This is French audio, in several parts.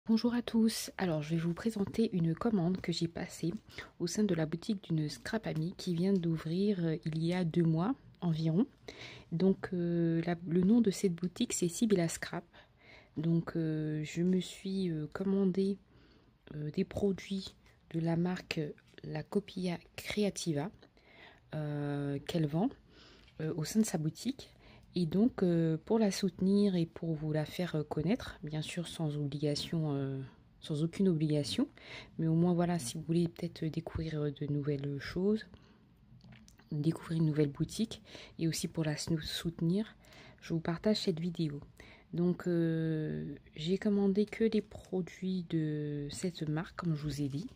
Bonjour à tous, alors je vais vous présenter une commande que j'ai passée au sein de la boutique d'une scrap amie qui vient d'ouvrir il y a 2 mois environ. Donc le nom de cette boutique c'est Sybilla Scrap. Donc je me suis commandé des produits de la marque La Copia Creativa qu'elle vend au sein de sa boutique. Et donc, pour la soutenir et pour vous la faire connaître, bien sûr sans obligation, sans aucune obligation, mais au moins voilà, si vous voulez peut-être découvrir de nouvelles choses, découvrir une nouvelle boutique, et aussi pour la soutenir, je vous partage cette vidéo. Donc, j'ai commandé que les produits de cette marque, comme je vous ai dit,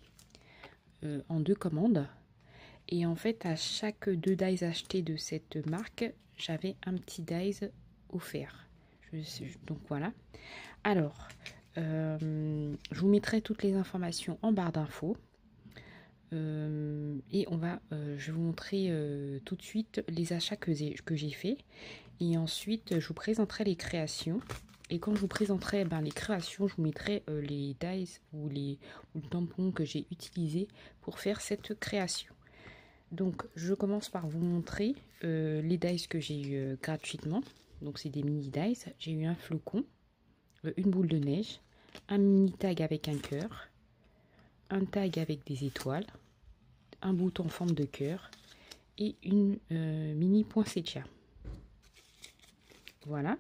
en 2 commandes. Et en fait, à chaque 2 dies achetés de cette marque, j'avais un petit dies offert. Donc voilà. Alors, je vous mettrai toutes les informations en barre d'infos. Et je vais vous montrer tout de suite les achats que j'ai fait. Et ensuite, je vous présenterai les créations. Et quand je vous présenterai les créations, je vous mettrai les dies ou le tampon que j'ai utilisé pour faire cette création. Donc, je commence par vous montrer les dies que j'ai eu gratuitement. Donc, c'est des mini dies. J'ai eu un flocon, une boule de neige, un mini tag avec un cœur, un tag avec des étoiles, un bouton en forme de cœur et une mini poinsettia. Voilà.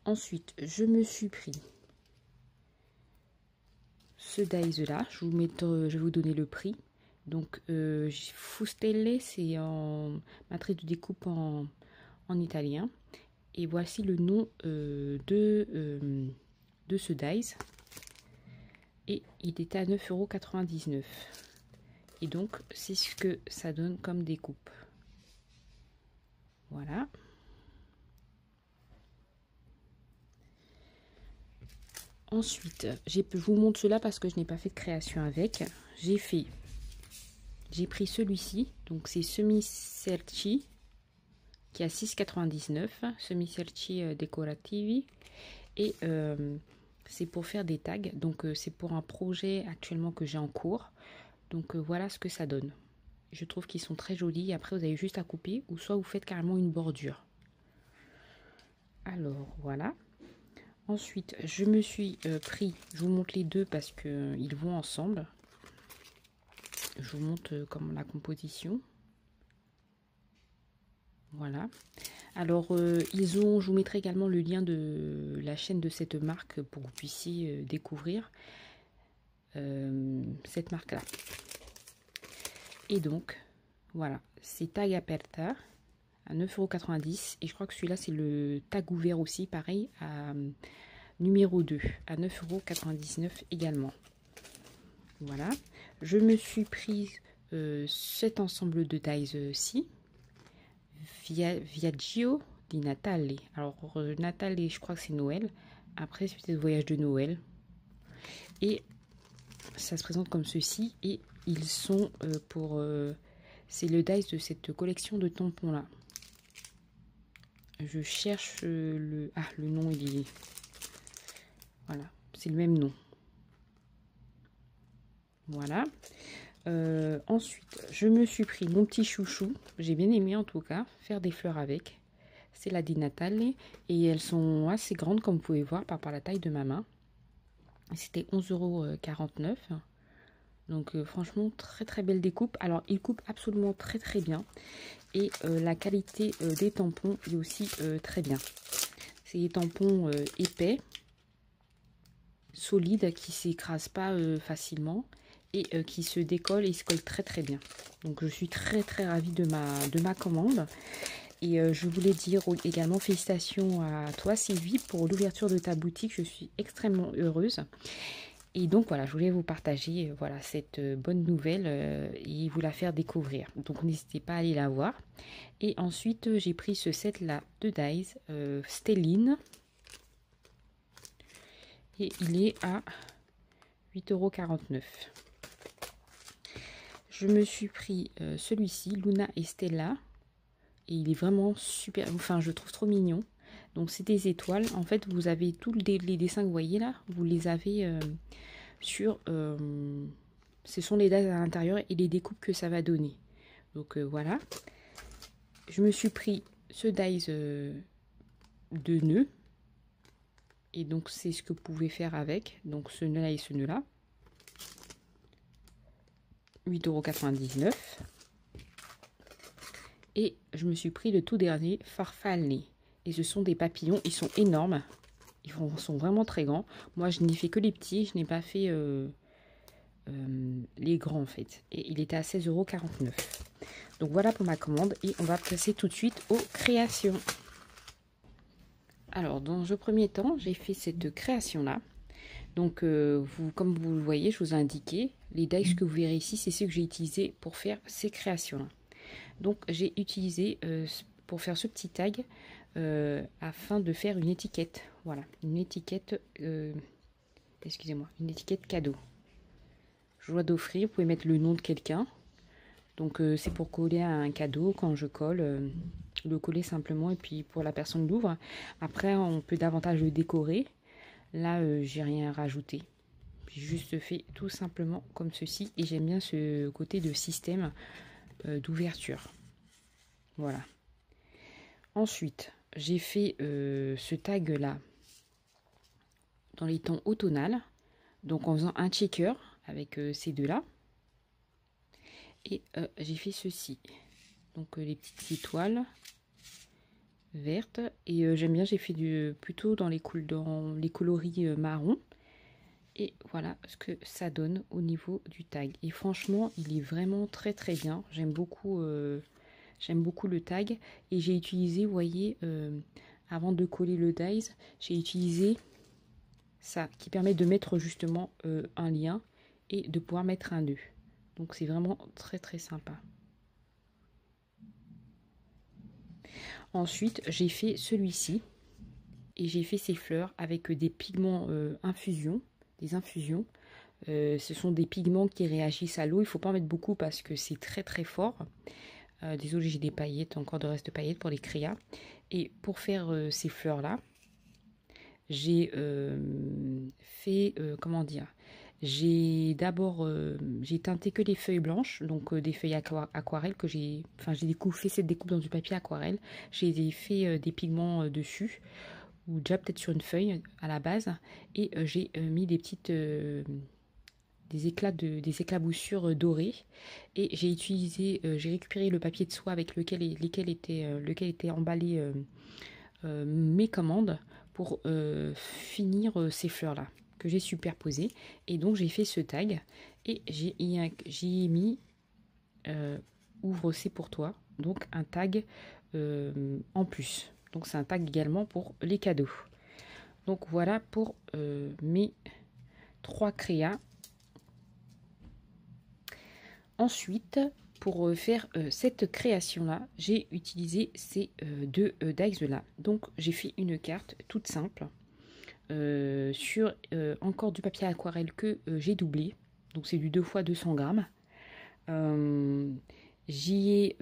Ensuite, je me suis pris ce dies là. Je vais vous donner le prix. Donc, Fustelle, c'est en matrice de découpe en italien. Et voici le nom de ce dies. Et il était à 9,99 €. Et donc, c'est ce que ça donne comme découpe. Voilà. Ensuite, je vous montre cela parce que je n'ai pas fait de création avec. J'ai pris celui-ci. Donc, c'est Semi-Cerci qui a 6,99 €. Semi-Cerci Decorativi. Et c'est pour faire des tags. Donc, c'est pour un projet actuellement que j'ai en cours. Donc, voilà ce que ça donne. Je trouve qu'ils sont très jolis. Après, vous avez juste à couper ou soit vous faites carrément une bordure. Alors, voilà. Ensuite, je me suis pris, je vous montre les deux parce qu'ils vont ensemble. Je vous montre comment la composition. Voilà. Alors, je vous mettrai également le lien de la chaîne de cette marque pour que vous puissiez découvrir cette marque-là. Et donc, voilà, c'est tag aperta à 9,90 € et je crois que celui-là c'est le tag ouvert aussi, pareil, à numéro 2 à 9,99 € également. Voilà, je me suis pris cet ensemble de dies-ci, Viaggio di Natale. Alors Natale, je crois que c'est Noël, après c'est peut-être voyage de Noël, et ça se présente comme ceci, et ils sont c'est le dies de cette collection de tampons là. Je cherche le nom, il est, voilà, c'est le même nom. Voilà. Ensuite, je me suis pris mon petit chouchou. J'ai bien aimé en tout cas faire des fleurs avec. C'est la Di Natale et elles sont assez grandes comme vous pouvez voir par rapport à la taille de ma main. C'était 11,49 €. Donc franchement très très belle découpe. Alors il coupe absolument très très bien et la qualité des tampons est aussi très bien. C'est des tampons épais, solides, qui s'écrasent pas facilement et qui se décollent et se collent très très bien. Donc je suis très très ravie de ma commande. Et je voulais dire également félicitations à toi Sylvie pour l'ouverture de ta boutique. Je suis extrêmement heureuse. Et donc voilà, je voulais vous partager voilà, cette bonne nouvelle et vous la faire découvrir. Donc n'hésitez pas à aller la voir. Et ensuite j'ai pris ce set là de dies Stelline. Et il est à 8,49 €. Je me suis pris celui-ci, Luna et Stella. Et il est vraiment super, enfin je le trouve trop mignon. Donc c'est des étoiles. En fait, vous avez tous les dessins que vous voyez là, vous les avez sur... ce sont les dates à l'intérieur et les découpes que ça va donner. Donc voilà. Je me suis pris ce dies de nœuds. Et donc c'est ce que vous pouvez faire avec. Donc ce nœud là et ce nœud là. 8,99 €. Et je me suis pris le tout dernier Farfalle. Et ce sont des papillons, ils sont énormes. Ils sont vraiment très grands. Moi je n'ai fait que les petits, je n'ai pas fait les grands en fait. Et il était à 16,49 €. Donc voilà pour ma commande. Et on va passer tout de suite aux créations. Alors dans un premier temps, j'ai fait cette création là. Donc comme vous le voyez, je vous ai indiqué, les dies que vous verrez ici, c'est ceux que j'ai utilisés pour faire ces créations là. Donc j'ai utilisé pour faire ce petit tag afin de faire une étiquette. Voilà, une étiquette, excusez-moi, une étiquette cadeau. Joie d'offrir, vous pouvez mettre le nom de quelqu'un. Donc c'est pour coller à un cadeau quand je colle. Le coller simplement et puis pour la personne l'ouvre. Après on peut davantage le décorer. Là j'ai rien à rajouter. J'ai juste fait tout simplement comme ceci et j'aime bien ce côté de système d'ouverture. Voilà. Ensuite j'ai fait ce tag là dans les tons automnales. Donc en faisant un checker avec ces deux là. Et j'ai fait ceci. Donc les petites étoiles verte et j'aime bien, j'ai fait plutôt dans les coloris marron et voilà ce que ça donne au niveau du tag et franchement il est vraiment très bien. J'aime beaucoup le tag et j'ai utilisé, vous voyez, avant de coller le dies, j'ai utilisé ça qui permet de mettre justement un lien et de pouvoir mettre un nœud. Donc c'est vraiment très sympa. Ensuite, j'ai fait celui-ci et j'ai fait ces fleurs avec des pigments des infusions. Ce sont des pigments qui réagissent à l'eau. Il ne faut pas en mettre beaucoup parce que c'est très fort. Désolée, j'ai des paillettes, encore de reste de paillettes pour les créas. Et pour faire ces fleurs-là, j'ai fait, comment dire, j'ai d'abord j'ai teinté que les feuilles blanches, donc des feuilles aquarelles que j'ai fait cette découpe dans du papier aquarelle. J'ai fait des pigments dessus ou déjà peut-être sur une feuille à la base et j'ai mis des petites des éclaboussures dorées et j'ai utilisé j'ai récupéré le papier de soie avec lequel était emballé mes commandes pour finir ces fleurs là que j'ai superposé et donc j'ai fait ce tag et j'ai mis ouvre c'est pour toi, donc un tag en plus, donc c'est un tag également pour les cadeaux. Donc voilà pour mes 3 créas. Ensuite pour faire cette création là, j'ai utilisé ces deux dies là. Donc j'ai fait une carte toute simple sur encore du papier aquarelle que j'ai doublé, donc c'est du 2 x 200 grammes. J'y ai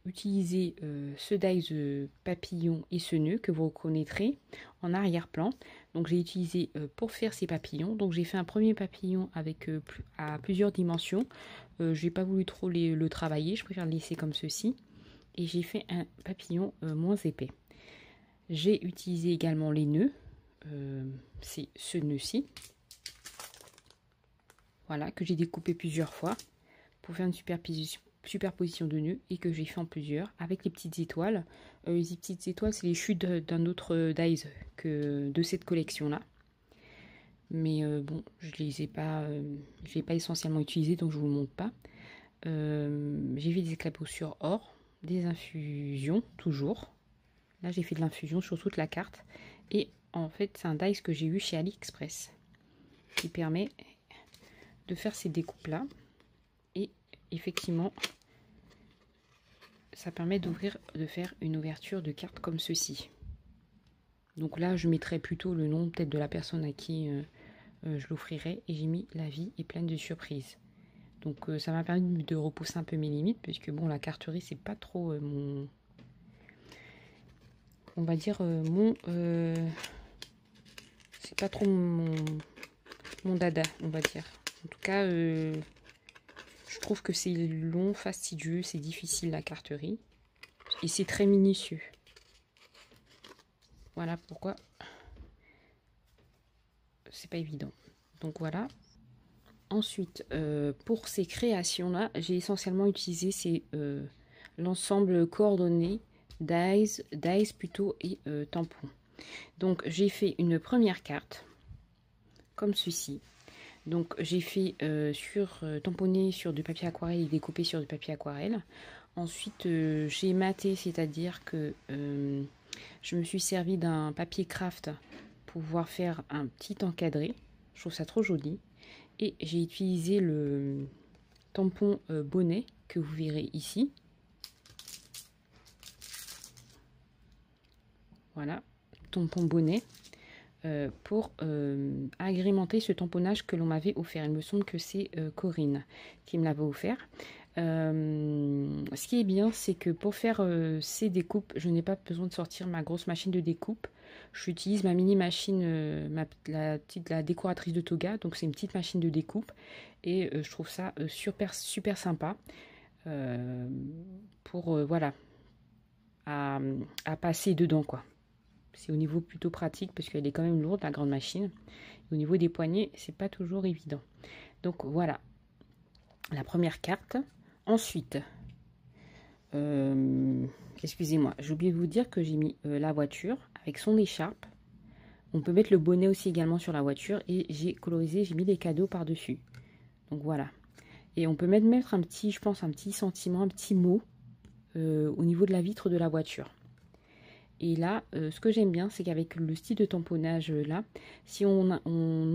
utilisé ce dies papillon et ce nœud que vous reconnaîtrez en arrière-plan. Donc j'ai utilisé pour faire ces papillons. Donc j'ai fait un premier papillon avec à plusieurs dimensions. Je n'ai pas voulu trop le travailler, je préfère le laisser comme ceci. Et j'ai fait un papillon moins épais. J'ai utilisé également les nœuds. C'est ce nœud-ci. Voilà, que j'ai découpé plusieurs fois pour faire une superposition de nœuds et que j'ai fait en plusieurs avec les petites étoiles. Les petites étoiles, c'est les chutes d'un autre dies que de cette collection-là. Mais bon, je l'ai pas essentiellement utilisé, donc je vous le montre pas. J'ai fait des éclaboussures or, des infusions toujours. Là, j'ai fait de l'infusion sur toute la carte. Et en fait, c'est un dies que j'ai eu chez AliExpress qui permet de faire ces découpes-là. Et effectivement, ça permet de faire une ouverture de carte comme ceci. Donc là, je mettrai plutôt le nom peut-être de la personne à qui je l'offrirai. Et j'ai mis la vie est pleine de surprises. Donc ça m'a permis de repousser un peu mes limites, puisque bon, la carterie, c'est pas trop on va dire, c'est pas trop mon dada, on va dire. En tout cas, je trouve que c'est long, fastidieux, c'est difficile la carterie. Et c'est très minutieux. Voilà pourquoi c'est pas évident. Donc voilà. Ensuite, pour ces créations-là, j'ai essentiellement utilisé l'ensemble coordonné dies plutôt et tampons. Donc j'ai fait une première carte comme ceci. Donc j'ai fait tamponné sur du papier aquarelle et découpé sur du papier aquarelle. Ensuite j'ai maté, c'est-à-dire que je me suis servi d'un papier craft pour pouvoir faire un petit encadré. Je trouve ça trop joli. Et j'ai utilisé le tampon bonnet que vous verrez ici. Voilà, tampon bonnet pour agrémenter ce tamponnage que l'on m'avait offert. Il me semble que c'est Corinne qui me l'avait offert. Ce qui est bien, c'est que pour faire ces découpes, je n'ai pas besoin de sortir ma grosse machine de découpe. J'utilise ma mini machine, la décoratrice de Toga, donc c'est une petite machine de découpe et je trouve ça super sympa pour voilà à passer dedans quoi. C'est au niveau plutôt pratique parce qu'elle est quand même lourde la grande machine. Et au niveau des poignets, c'est pas toujours évident. Donc voilà la première carte. Ensuite, excusez-moi, j'ai oublié de vous dire que j'ai mis la voiture avec son écharpe. On peut mettre le bonnet aussi également sur la voiture et j'ai colorisé, j'ai mis des cadeaux par-dessus. Donc voilà. Et on peut même mettre un petit, je pense, un petit sentiment, un petit mot au niveau de la vitre de la voiture. Et là, ce que j'aime bien, c'est qu'avec le style de tamponnage là, si on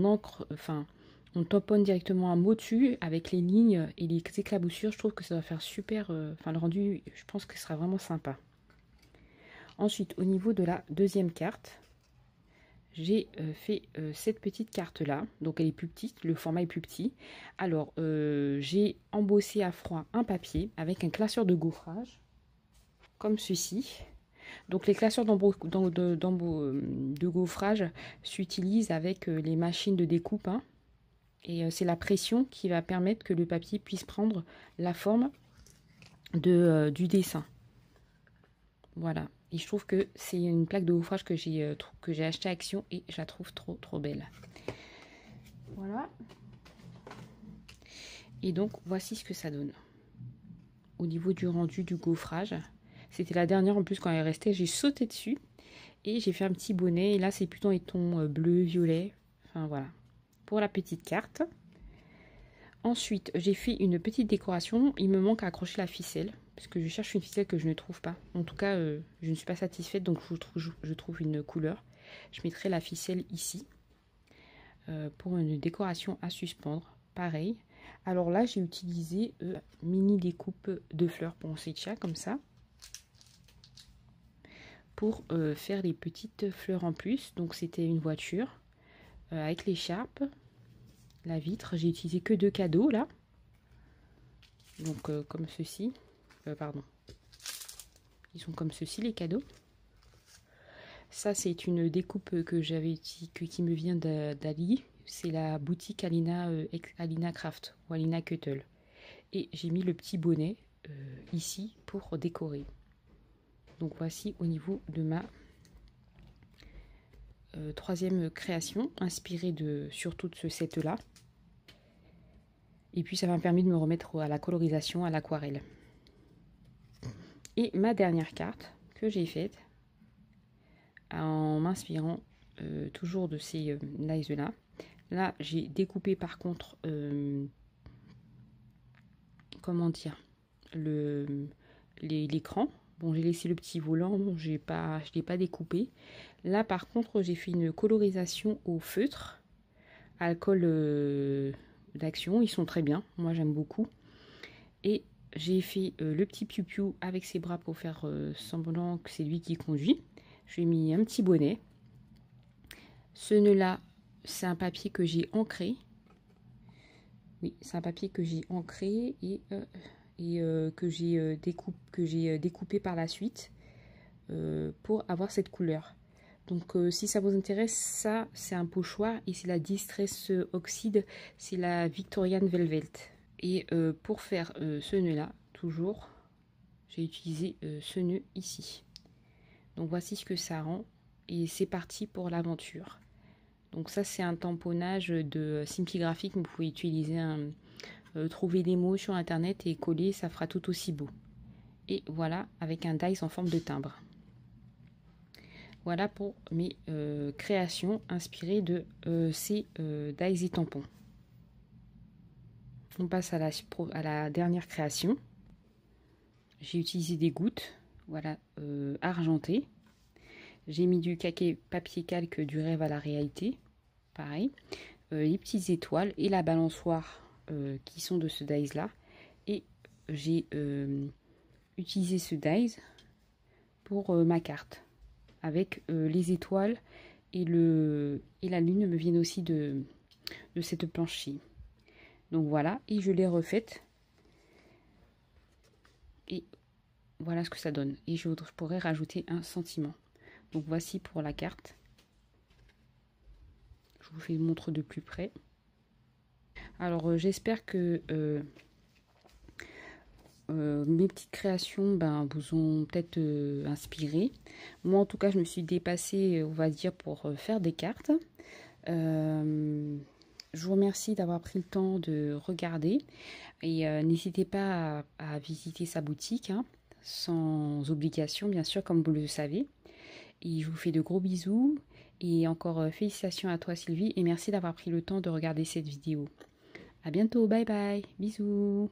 encre, enfin, on tamponne directement un mot dessus avec les lignes et les éclaboussures, je trouve que ça va faire super, enfin le rendu, je pense que ce sera vraiment sympa. Ensuite, au niveau de la deuxième carte, j'ai fait cette petite carte là, donc elle est plus petite, le format est plus petit. Alors j'ai embossé à froid un papier avec un classeur de gaufrage comme ceci. Donc les classeurs de gaufrage s'utilisent avec les machines de découpe hein, et c'est la pression qui va permettre que le papier puisse prendre la forme du dessin. Voilà. Et je trouve que c'est une plaque de gaufrage que j'ai acheté à Action et je la trouve trop belle. Voilà. Et donc voici ce que ça donne. Au niveau du rendu du gaufrage. C'était la dernière en plus quand elle est restée. J'ai sauté dessus et j'ai fait un petit bonnet. Et là c'est plutôt un ton bleu, violet. Enfin voilà. Pour la petite carte. Ensuite j'ai fait une petite décoration. Il me manque à accrocher la ficelle. Parce que je cherche une ficelle que je ne trouve pas. En tout cas, je ne suis pas satisfaite, donc je trouve une couleur. Je mettrai la ficelle ici pour une décoration à suspendre. Pareil. Alors là, j'ai utilisé mini découpe de fleurs poinsettia, comme ça. Pour faire les petites fleurs en plus. Donc c'était une voiture avec l'écharpe, la vitre. J'ai utilisé que 2 cadeaux là. Donc comme ceci. Pardon. Ils sont comme ceci les cadeaux. Ça c'est une découpe que j'avais qui me vient d'Ali. C'est la boutique Alina Craft ou Alina Cuttle. Et j'ai mis le petit bonnet ici pour décorer. Donc voici au niveau de ma troisième création, inspirée surtout de ce set là. Et puis ça m'a permis de me remettre à la colorisation, à l'aquarelle. Et ma dernière carte que j'ai faite en m'inspirant toujours de ces lies là. Là j'ai découpé par contre comment dire l'écran. Bon, j'ai laissé le petit volant, je l'ai pas découpé. Là par contre j'ai fait une colorisation au feutre, alcool d'Action, ils sont très bien, moi j'aime beaucoup. Et j'ai fait le petit piou-piou avec ses bras pour faire semblant que c'est lui qui conduit. Je lui ai mis un petit bonnet. Ce nœud là, c'est un papier que j'ai ancré. Oui, c'est un papier que j'ai ancré et que j'ai découpé par la suite. pour avoir cette couleur. Donc si ça vous intéresse, ça c'est un pochoir et c'est la Distress Oxide, c'est la Victorian Velvet. Et pour faire ce nœud là, toujours, j'ai utilisé ce nœud ici. Donc voici ce que ça rend et c'est parti pour l'aventure. Donc ça c'est un tamponnage de Simply Graphic, vous pouvez utiliser trouver des mots sur internet et coller, ça fera tout aussi beau. Et voilà, avec un dies en forme de timbre. Voilà pour mes créations inspirées de ces dies et tampons. On passe à la dernière création. J'ai utilisé des gouttes, voilà, argentées. J'ai mis du papier calque du rêve à la réalité, pareil. Les petites étoiles et la balançoire qui sont de ce dies là. Et j'ai utilisé ce dies pour ma carte. Avec les étoiles et la lune me viennent aussi de cette planche-ci. Donc voilà, et je l'ai refaite. Et voilà ce que ça donne. Et je pourrais rajouter un sentiment. Donc voici pour la carte. Je vous fais montre de plus près. Alors j'espère que mes petites créations vous ont peut-être inspiré. Moi en tout cas je me suis dépassée, on va dire, pour faire des cartes. Je vous remercie d'avoir pris le temps de regarder et n'hésitez pas à visiter sa boutique, hein, sans obligation bien sûr comme vous le savez. Et je vous fais de gros bisous et encore félicitations à toi Sylvie et merci d'avoir pris le temps de regarder cette vidéo. À bientôt, bye bye, bisous.